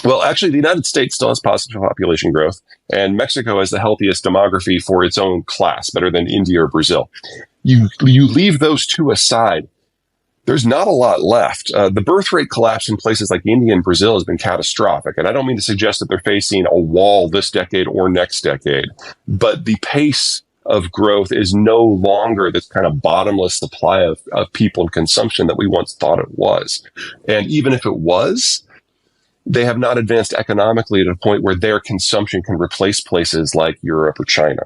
Well, actually, the United States still has positive population growth, and Mexico has the healthiest demography for its own class, better than India or Brazil. You leave those two aside, there's not a lot left. The birth rate collapse in places like India and Brazil has been catastrophic. And I don't mean to suggest that they're facing a wall this decade or next decade, but the pace of growth is no longer this kind of bottomless supply of people and consumption that we once thought it was. And even if it was, they have not advanced economically to a point where their consumption can replace places like Europe or China.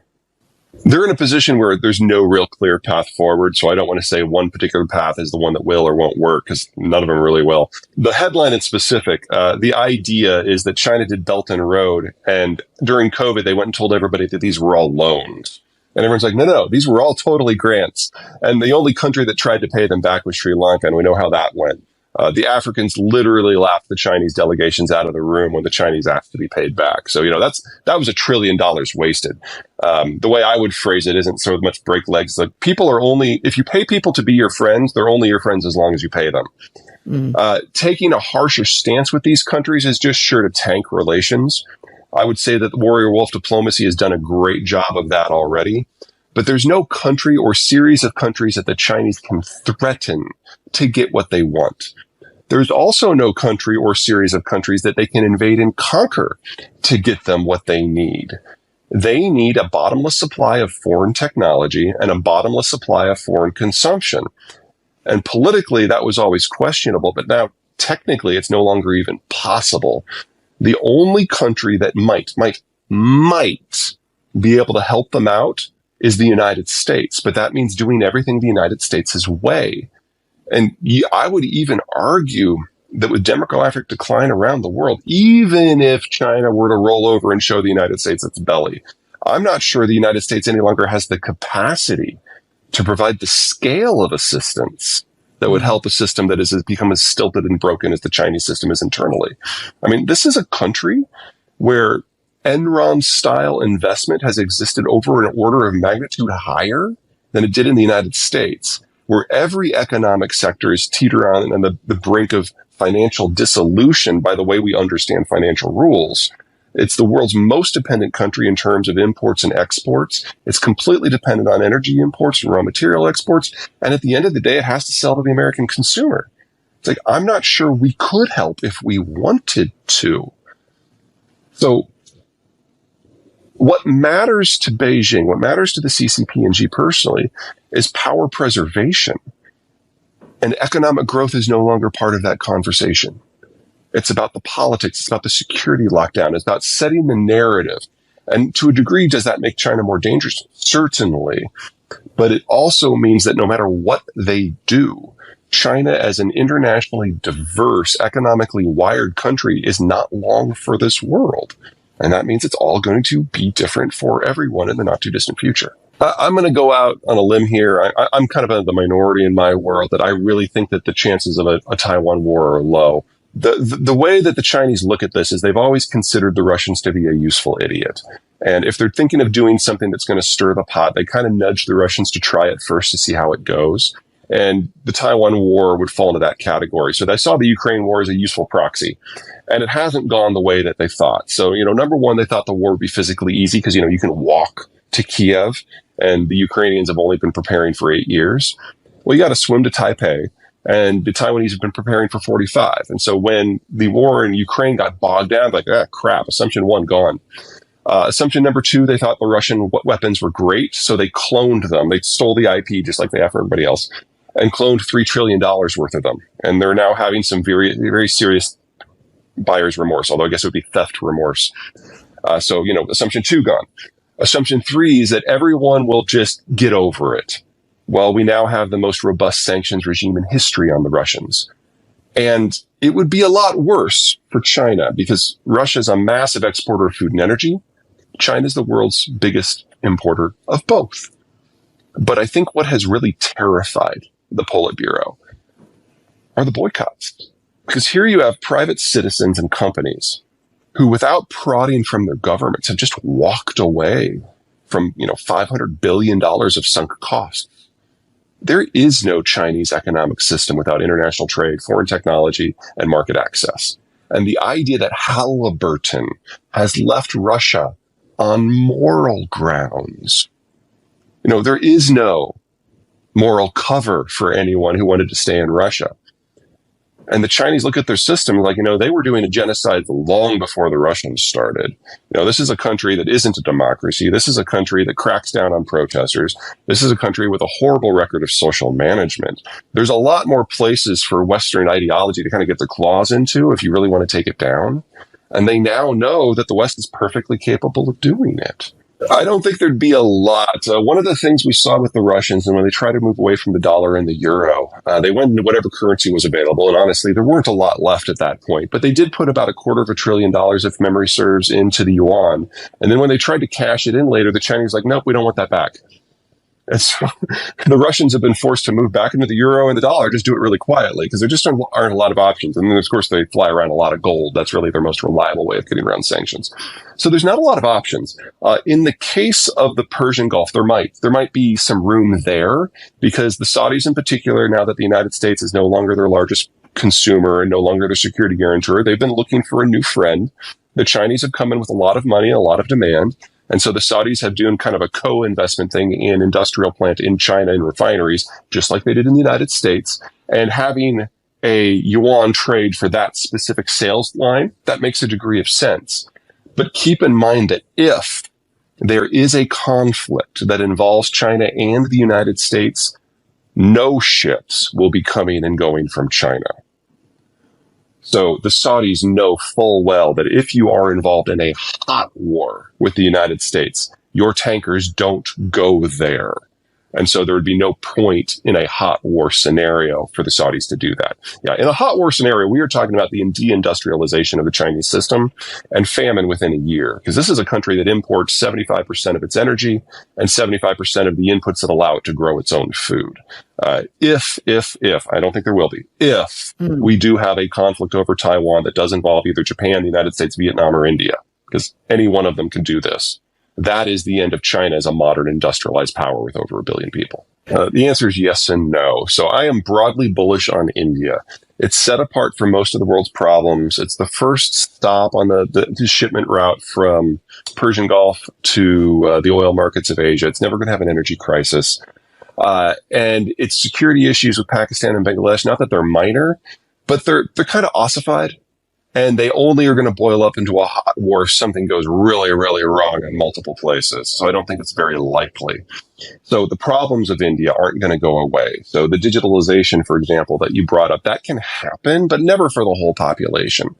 They're in a position where there's no real clear path forward. So I don't want to say one particular path is the one that will or won't work, because none of them really will. The headline in specific, the idea is that China did Belt and Road, and during COVID, they went and told everybody that these were all loans. And everyone's like, no, these were all totally grants. And the only country that tried to pay them back was Sri Lanka, and we know how that went. The Africans literally laughed the Chinese delegations out of the room when the Chinese asked to be paid back. So, that was $1 trillion wasted. The way I would phrase it isn't so much break legs. Like, people are only, if you pay people to be your friends, they're only your friends as long as you pay them. Taking a harsher stance with these countries is just sure to tank relations. I would say that the warrior wolf diplomacy has done a great job of that already. But there's no country or series of countries that the Chinese can threaten to get what they want. There's also no country or series of countries that they can invade and conquer to get them what they need. They need a bottomless supply of foreign technology and a bottomless supply of foreign consumption. And politically, that was always questionable, but now technically it's no longer even possible. The only country that might be able to help them out is the United States, but that means doing everything the United States' way. And I would even argue that with demographic decline around the world, even if China were to roll over and show the United States its belly, I'm not sure the United States any longer has the capacity to provide the scale of assistance that would help a system that has become as stilted and broken as the Chinese system is internally. I mean, this is a country where Enron-style investment has existed over an order of magnitude higher than it did in the United States, where every economic sector is teeter on the brink of financial dissolution by the way we understand financial rules. It's the world's most dependent country in terms of imports and exports. It's completely dependent on energy imports and raw material exports. And at the end of the day, it has to sell to the American consumer. It's like, I'm not sure we could help if we wanted to. So what matters to Beijing, what matters to the CCP&G personally, is power preservation. And economic growth is no longer part of that conversation. It's about the politics. It's about the security lockdown. It's about setting the narrative. And to a degree, does that make China more dangerous? Certainly. But it also means that no matter what they do, China as an internationally diverse, economically wired country is not long for this world. And that means it's all going to be different for everyone in the not too distant future. I'm going to go out on a limb here. I'm kind of the minority in my world that I really think that the chances of a Taiwan war are low. The way that the Chinese look at this is they've always considered the Russians to be a useful idiot. And if they're thinking of doing something that's going to stir the pot, they kind of nudge the Russians to try it first to see how it goes. And the Taiwan war would fall into that category. So they saw the Ukraine war as a useful proxy. And it hasn't gone the way that they thought. So, number one, they thought the war would be physically easy because, you can walk to Kiev, and the Ukrainians have only been preparing for 8 years. Well, you got to swim to Taipei, and the Taiwanese have been preparing for 45. And so when the war in Ukraine got bogged down, like, crap, assumption one gone. Assumption number two, they thought the Russian weapons were great, so they cloned them. They stole the IP just like they have for everybody else, and cloned $3 trillion worth of them. And they're now having some very, very serious buyer's remorse, although I guess it would be theft remorse. So, assumption two gone. Assumption three is that everyone will just get over it. Well, we now have the most robust sanctions regime in history on the Russians. And it would be a lot worse for China because Russia is a massive exporter of food and energy. China is the world's biggest importer of both. But I think what has really terrified the Politburo are the boycotts. Because here you have private citizens and companies who, without prodding from their governments, have just walked away from, $500 billion of sunk costs. There is no Chinese economic system without international trade, foreign technology, and market access. And the idea that Halliburton has left Russia on moral grounds. There is no moral cover for anyone who wanted to stay in Russia. And the Chinese look at their system like, they were doing a genocide long before the Russians started. This is a country that isn't a democracy. This is a country that cracks down on protesters. This is a country with a horrible record of social management. There's a lot more places for Western ideology to kind of get their claws into if you really want to take it down. And they now know that the West is perfectly capable of doing it. I don't think there'd be a lot. One of the things we saw with the Russians, and when they tried to move away from the dollar and the euro, they went into whatever currency was available. And honestly, there weren't a lot left at that point. But they did put about $250 billion, if memory serves, into the yuan. And then when they tried to cash it in later, the Chinese were like, nope, we don't want that back. And so the Russians have been forced to move back into the euro and the dollar, just do it really quietly, because there just aren't a lot of options. And then, of course, they fly around a lot of gold. That's really their most reliable way of getting around sanctions. So there's not a lot of options. In the case of the Persian Gulf, there might be some room there, because the Saudis in particular, now that the United States is no longer their largest consumer and no longer their security guarantor, they've been looking for a new friend. The Chinese have come in with a lot of money and a lot of demand. And so the Saudis have done kind of a co-investment thing in industrial plant in China and refineries, just like they did in the United States. And having a yuan trade for that specific sales line, that makes a degree of sense. But keep in mind that if there is a conflict that involves China and the United States, no ships will be coming and going from China. So the Saudis know full well that if you are involved in a hot war with the United States, your tankers don't go there. And so there would be no point in a hot war scenario for the Saudis to do that. Yeah, in a hot war scenario, we are talking about the deindustrialization of the Chinese system and famine within a year, because this is a country that imports 75% of its energy and 75% of the inputs that allow it to grow its own food. If, I don't think there will be, if we do have a conflict over Taiwan that does involve either Japan, the United States, Vietnam, or India, because any one of them can do this, that is the end of China as a modern industrialized power with over 1 billion people. The answer is yes and no. So I am broadly bullish on India. It's set apart from most of the world's problems. It's the first stop on the shipment route from Persian Gulf to the oil markets of Asia. It's never going to have an energy crisis. And its security issues with Pakistan and Bangladesh, not that they're minor, but they're kind of ossified. And they only are going to boil up into a hot war if something goes really, really wrong in multiple places. So I don't think it's very likely. So the problems of India aren't going to go away. So the digitalization, for example, that you brought up, that can happen, but never for the whole population.